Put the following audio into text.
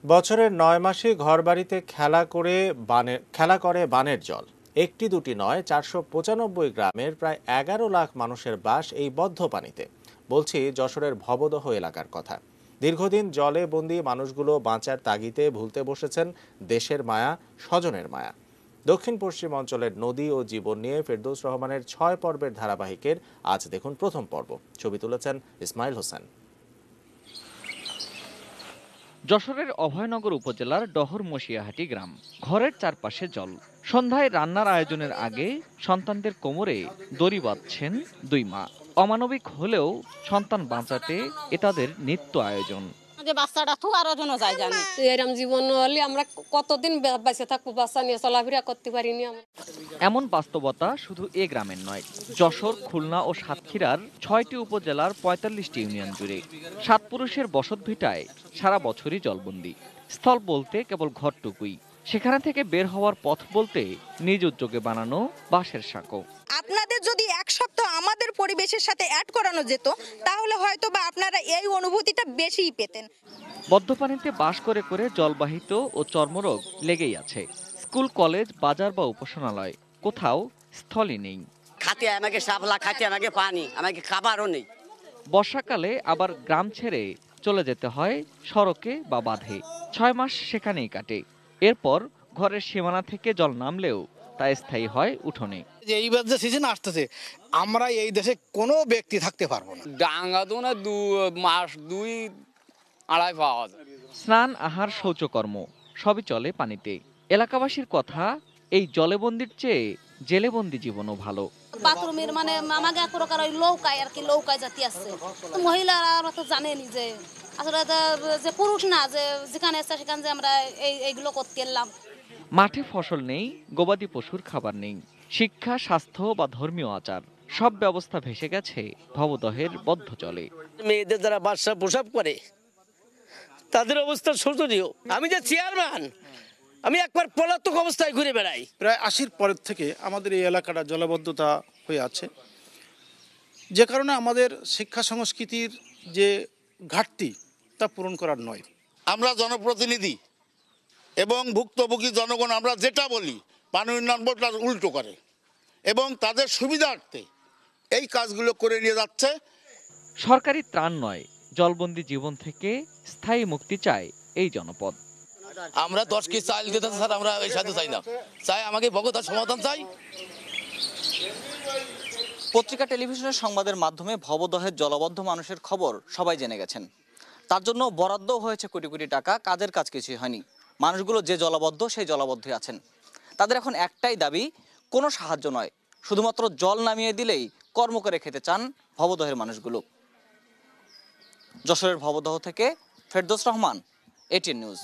বছরের ৯ মাসে ঘরবাড়িতে খেলা করে বানের জল। একটি দুটি নয়, ৪৯৫ গ্রামের প্রায় ১১ লাখ মানুষের বাস এই বদ্ধ পানিতে। বলছি যশোরের ভবদহ এলাকার কথা। দীর্ঘদিন জলে বন্দী মানুষগুলো বাঁচার তাগিদে ভুলতে বসেছেন দেশের মায়া, স্বজনের মায়া। দক্ষিণ পশ্চিম অঞ্চলের নদী ও জীবন নিয়ে ফেরদৌস রহমানের ৬ পর্বের ধারাবাহিকের আজ দেখুন প্রথম পর্ব। ছবি তুলেছেন ইসমাইল হোসেন। যশোরের অভয়নগর উপজেলার ডহর মশিয়াহাটি গ্রাম। ঘরের চারপাশে জল। সন্ধ্যায় রান্নার আয়োজনের আগে সন্তানদের কোমরে দড়ি বাঁধছেন দুই মা। অমানবিক হলেও সন্তান বাঁচাতে এ তাদের নিত্য আয়োজন। বাচ্চাটা তো আরো জন যায় জানে এরকম জীবন হলে আমরা কতদিন বেঁচে থাকবো, বাচ্চা নিয়ে চলাফেরা করতে পারিনি। এমন বাস্তবতা শুধু এ গ্রামের নয়, যশোর, খুলনা ও সাতক্ষীরার ৬টি উপজেলার ৪৫টি ইউনিয়ন জুড়ে ৭ পুরুষের বসতভিটায় সারা বছরই জলবন্দী। স্থল বলতে কেবল ঘরটুকুই। সেখানে থেকে বের হওয়ার পথ বলতে নিজ উদ্যোগে বানানো বাঁশের সাঁকো। আপনাদের যদি এক সপ্তাহ আমাদের পরিবেশের সাথে অ্যাড করানো যেত, তাহলে হয়তো বা আপনারা এই অনুভূতিটা বেশিই পেতেন। বদ্ধপানিতে বাস করে করে জলবাহিত ও চর্মরোগ লেগেই আছে। স্কুল, কলেজ, বাজার বা উপাসনালয় কোথাও স্থলই নেই। খাতে আমাকে শাপলা, খাতে আমাকে পানি, আমাকে খাবারও নেই। বর্ষাকালে আবার গ্রাম ছেড়ে চলে যেতে হয় সড়কে বা বাঁধে। ৬ মাস সেখানেই কাটে। এরপর ঘরের সীমানা থেকে জল নামলেও তা স্থায়ী হয় উঠোনে। এইবার যে সিজন আসতেছে, আমরা এই দেশে কোনো ব্যক্তি থাকতে পারবো না। ডাঙ্গা তো না মাস ২-২.৫ পাওয়া যায়। স্নান, আহার, শৌচকর্ম সবই চলে পানিতে। এলাকাবাসীর কথা, এই জলেবন্দির চেয়ে জেলেবন্দি জীবনও ভালো। বাথরুমের মানে আমাকে এক প্রকার ওই লৌকায় আর কি, লৌকায় জাতি আছে। মহিলারা তো জানেনি যে আসলে যে পুরুষ না, যে যেখানে আছে সেখানে যে আমরা এইগুলো করতে এলাম। মাঠে ফসল নেই, গবাদি পশুর খাবার নেই, শিক্ষা, স্বাস্থ্য বা ধর্মীয় আচার সব ব্যবস্থা ভেসে গেছে ভবদহের বদ্ধ জলে। মেয়েদের যারা বাচ্চা প্রসব করে তাদের অবস্থা শোচনীয়। আমি যে চেয়ারম্যান, আমি একবার পলাতক অবস্থায় ঘুরে বেড়াই। প্রায় ৮০ পরের থেকে আমাদের এই এলাকাটা জলাবদ্ধতা হয়ে আছে, যে কারণে আমাদের শিক্ষা সংস্কৃতির যে ঘাটতি তা পূরণ করার নয়। আমরা জনপ্রতিনিধি এবং ভুক্তভোগী জনগণ, আমরা যেটা বলি পানি উন্নয়ন বোর্ড তার উল্টো করে এবং তাদের সুবিধার্থে এই কাজগুলো করে নিয়ে যাচ্ছে। সরকারি ত্রাণ নয়, জলবন্দি জীবন থেকে স্থায়ী মুক্তি চায় এই জনপদ। আমরা ১০ কেজি চাল দিতে স্যার, আমরা এই সাথে চাই না, চাই আমাকে বগতার সমাধান চাই। পত্রিকা, টেলিভিশনের সংবাদের মাধ্যমে ভবদহের জলবদ্ধ মানুষের খবর সবাই জেনে গেছেন। তার জন্য বরাদ্দ হয়েছে কোটি কোটি টাকা, কাজের কাজ কিছুই হয়নি। মানুষগুলো যে জলবদ্ধ সেই জলবদ্ধই আছেন। তাদের এখন একটাই দাবি, কোনো সাহায্য নয়, শুধুমাত্র জল নামিয়ে দিলেই কর্ম করে খেতে চান ভবদহের মানুষগুলো। যশোরের ভবদহ থেকে ফেরদৌস রহমান, এটিএন নিউজ।